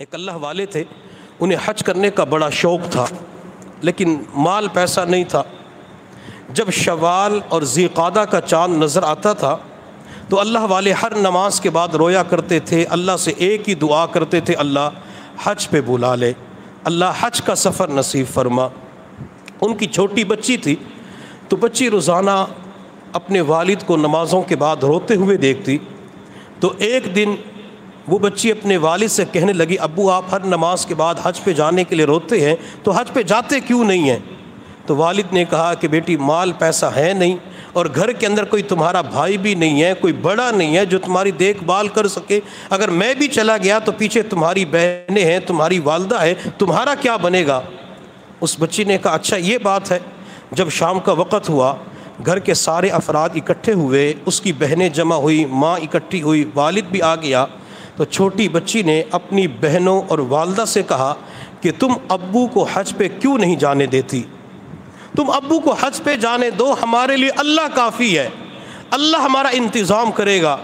ایک اللہ والے تھے، انہیں حج کرنے کا بڑا شوق تھا لیکن مال پیسہ نہیں تھا۔ جب شوال اور ذی قعدہ کا چاند نظر آتا تھا تو اللہ والے ہر نماز کے بعد رویا کرتے تھے، اللہ سے ایک ہی دعا کرتے تھے، اللہ حج پہ بلا لے، اللہ حج کا سفر نصیب فرما۔ ان کی چھوٹی بچی تھی تو بچی روزانہ اپنے والد کو نمازوں کے بعد روتے ہوئے دیکھتی، تو ایک دن وہ بچی اپنے والد سے کہنے لگی، ابو آپ ہر نماز کے بعد حج پہ جانے کے لیے روتے ہیں تو حج پہ جاتے کیوں نہیں ہیں؟ تو والد نے کہا کہ بیٹی مال پیسہ ہے نہیں، اور گھر کے اندر کوئی تمہارا بھائی بھی نہیں ہے، کوئی بڑا نہیں ہے جو تمہاری دیکھ بھال کر سکے، اگر میں بھی چلا گیا تو پیچھے تمہاری بہنیں ہیں، تمہاری والدہ ہے، تمہارا کیا بنے گا؟ اس بچی نے کہا اچھا یہ بات ہے۔ جب شام کا وقت ہوا، گھر کے سارے افراد اکٹھے ہوئے، اس کی بہنیں جمع ہوئی، ماں اکٹھی ہوئی، والد بھی آ گیا، تو چھوٹی بچی نے اپنی بہنوں اور والدہ سے کہا کہ تم ابو کو حج پہ کیوں نہیں جانے دیتی؟ تم ابو کو حج پہ جانے دو، ہمارے لیے اللہ کافی ہے، اللہ ہمارا انتظام کرے گا۔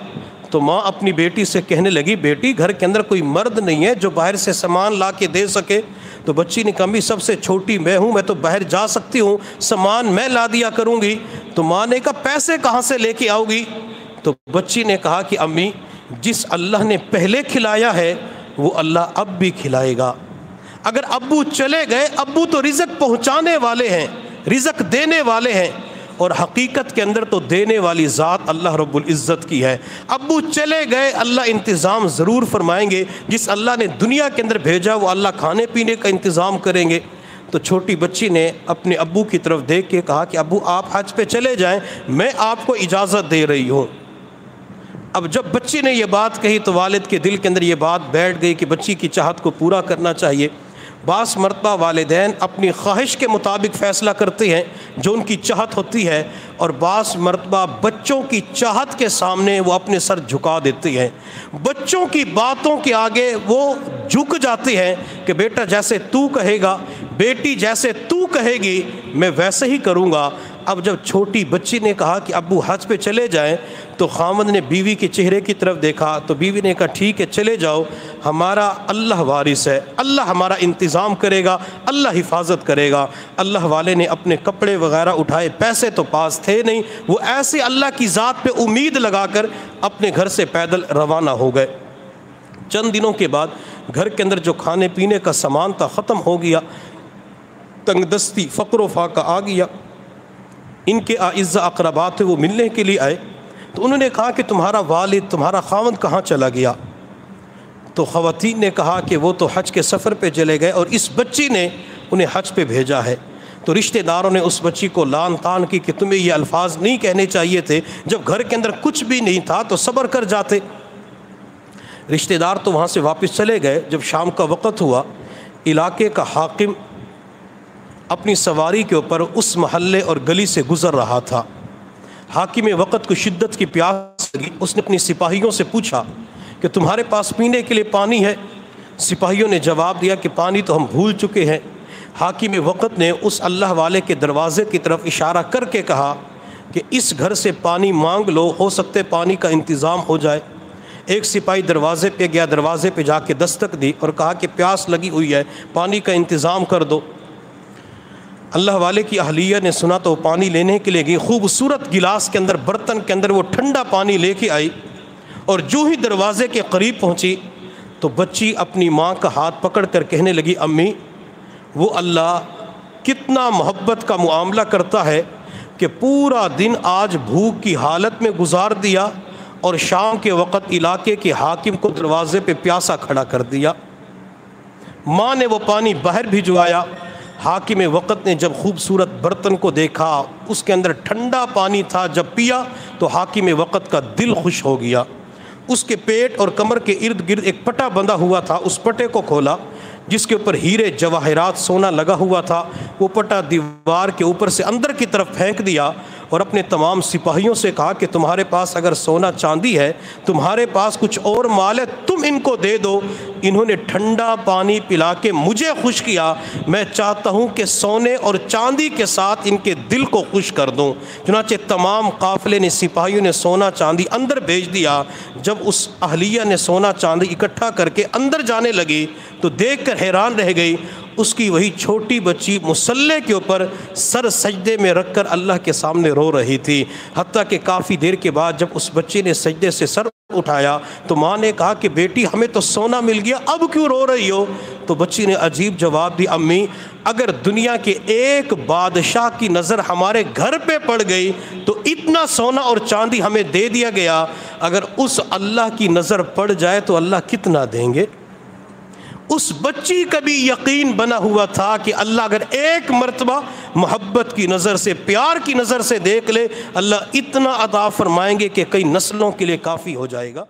تو ماں اپنی بیٹی سے کہنے لگی، بیٹی گھر کے اندر کوئی مرد نہیں ہے جو باہر سے سامان لا کے دے سکے؟ تو بچی نے کہا سب سے چھوٹی میں ہوں، میں تو باہر جا سکتی ہوں، سامان میں لا دیا کروں گی۔ تو ماں نے کہا پیسے کہاں سے لے کے آؤ گی؟ تو بچی نے کہا کہ امی جس اللہ نے پہلے کھلایا ہے وہ اللہ اب بھی کھلائے گا۔ اگر ابو چلے گئے، ابو تو رزق پہنچانے والے ہیں، رزق دینے والے ہیں، اور حقیقت کے اندر تو دینے والی ذات اللہ رب العزت کی ہے۔ ابو چلے گئے، اللہ انتظام ضرور فرمائیں گے، جس اللہ نے دنیا کے اندر بھیجا وہ اللہ کھانے پینے کا انتظام کریں گے۔ تو چھوٹی بچی نے اپنے ابو کی طرف دیکھ کے کہا کہ ابو آپ حج پہ چلے جائیں، میں آپ کو اجازت دے رہی ہوں۔ اب جب بچی نے یہ بات کہی تو والد کے دل کے اندر یہ بات بیٹھ گئی کہ بچی کی چاہت کو پورا کرنا چاہیے۔ بعض مرتبہ والدین اپنی خواہش کے مطابق فیصلہ کرتے ہیں جو ان کی چاہت ہوتی ہے، اور بعض مرتبہ بچوں کی چاہت کے سامنے وہ اپنے سر جھکا دیتے ہیں، بچوں کی باتوں کے آگے وہ جھک جاتے ہیں کہ بیٹا جیسے تو کہے گا، بیٹی جیسے تو کہے گی میں ویسے ہی کروں گا۔ اب جب چھوٹی بچی نے کہا کہ ابو حج پہ چلے جائیں تو خاوند نے بیوی کے چہرے کی طرف دیکھا تو بیوی نے کہا ٹھیک ہے چلے جاؤ، ہمارا اللہ وارث ہے، اللہ ہمارا انتظام کرے گا، اللہ حفاظت کرے گا۔ اللہ والے نے اپنے کپڑے وغیرہ اٹھائے، پیسے تو پاس تھے نہیں، وہ ایسے اللہ کی ذات پہ امید لگا کر اپنے گھر سے پیدل روانہ ہو گئے۔ چند دنوں کے بعد گھر کے اندر جو کھانے پینے کا سامان تھا ختم ہو گیا، تنگ دستی فقر و فاقہ آ گیا۔ ان کے اعزاء اقربات تھے، وہ ملنے کے لیے آئے تو انہوں نے کہا کہ تمہارا والد، تمہارا خاوند کہاں چلا گیا؟ تو خواتین نے کہا کہ وہ تو حج کے سفر پہ چلے گئے اور اس بچی نے انہیں حج پہ بھیجا ہے۔ تو رشتہ داروں نے اس بچی کو لان تان کی کہ تمہیں یہ الفاظ نہیں کہنے چاہیے تھے، جب گھر کے اندر کچھ بھی نہیں تھا تو صبر کر جاتے۔ رشتہ دار تو وہاں سے واپس چلے گئے۔ جب شام کا وقت ہوا، علاقے کا حاکم اپنی سواری کے اوپر اس محلے اور گلی سے گزر رہا تھا۔ حاکم وقت کو شدت کی پیاس لگی، اس نے اپنی سپاہیوں سے پوچھا کہ تمہارے پاس پینے کے لیے پانی ہے؟ سپاہیوں نے جواب دیا کہ پانی تو ہم بھول چکے ہیں۔ حاکم وقت نے اس اللہ والے کے دروازے کی طرف اشارہ کر کے کہا کہ اس گھر سے پانی مانگ لو، ہو سکتے پانی کا انتظام ہو جائے۔ ایک سپاہی دروازے پہ گیا، دروازے پہ جا کے دستک دی اور کہا کہ پیاس لگی ہوئی ہے، پانی کا انتظام کر دو۔ اللہ والے کی اہلیہ نے سنا تو پانی لینے کے لیے گئی، خوبصورت گلاس کے اندر، برتن کے اندر وہ ٹھنڈا پانی لے کے آئی، اور جو ہی دروازے کے قریب پہنچی تو بچی اپنی ماں کا ہاتھ پکڑ کر کہنے لگی، امی وہ اللہ کتنا محبت کا معاملہ کرتا ہے کہ پورا دن آج بھوک کی حالت میں گزار دیا اور شام کے وقت علاقے کے حاکم کو دروازے پہ پیاسا کھڑا کر دیا۔ ماں نے وہ پانی باہر بھجوایا۔ حاکم وقت نے جب خوبصورت برتن کو دیکھا، اس کے اندر ٹھنڈا پانی تھا، جب پیا تو حاکم وقت کا دل خوش ہو گیا۔ اس کے پیٹ اور کمر کے ارد گرد ایک پٹا بندھا ہوا تھا، اس پٹے کو کھولا جس کے اوپر ہیرے جواہرات سونا لگا ہوا تھا، وہ پٹا دیوار کے اوپر سے اندر کی طرف پھینک دیا اور اپنے تمام سپاہیوں سے کہا کہ تمہارے پاس اگر سونا چاندی ہے، تمہارے پاس کچھ اور مال ہے، تم تم ان کو دے دو، انہوں نے ٹھنڈا پانی پلا کے مجھے خوش کیا، میں چاہتا ہوں کہ سونے اور چاندی کے ساتھ ان کے دل کو خوش کر دوں۔ چنانچہ تمام قافلے نے، سپاہیوں نے سونا چاندی اندر بھیج دیا۔ جب اس اہلیہ نے سونا چاندی اکٹھا کر کے اندر جانے لگی تو دیکھ کر حیران رہ گئی، اس کی وہی چھوٹی بچی مصلے کے اوپر سر سجدے میں رکھ کر اللہ کے سامنے رو رہی تھی۔ حتیٰ کہ کافی دیر کے بعد جب اس بچے نے سجدے سے سر اٹھایا تو ماں نے کہا کہ بیٹی ہمیں تو سونا مل گیا، اب کیوں رو رہی ہو؟ تو بچی نے عجیب جواب دی، امی اگر دنیا کے ایک بادشاہ کی نظر ہمارے گھر پہ پڑ گئی تو اتنا سونا اور چاندی ہمیں دے دیا گیا، اگر اس اللہ کی نظر پڑ جائے تو اللہ کتنا دیں گے؟ اس بچی کا بھی یقین بنا ہوا تھا کہ اللہ اگر ایک مرتبہ محبت کی نظر سے، پیار کی نظر سے دیکھ لے، اللہ اتنا عطا فرمائیں گے کہ کئی نسلوں کے لیے کافی ہو جائے گا۔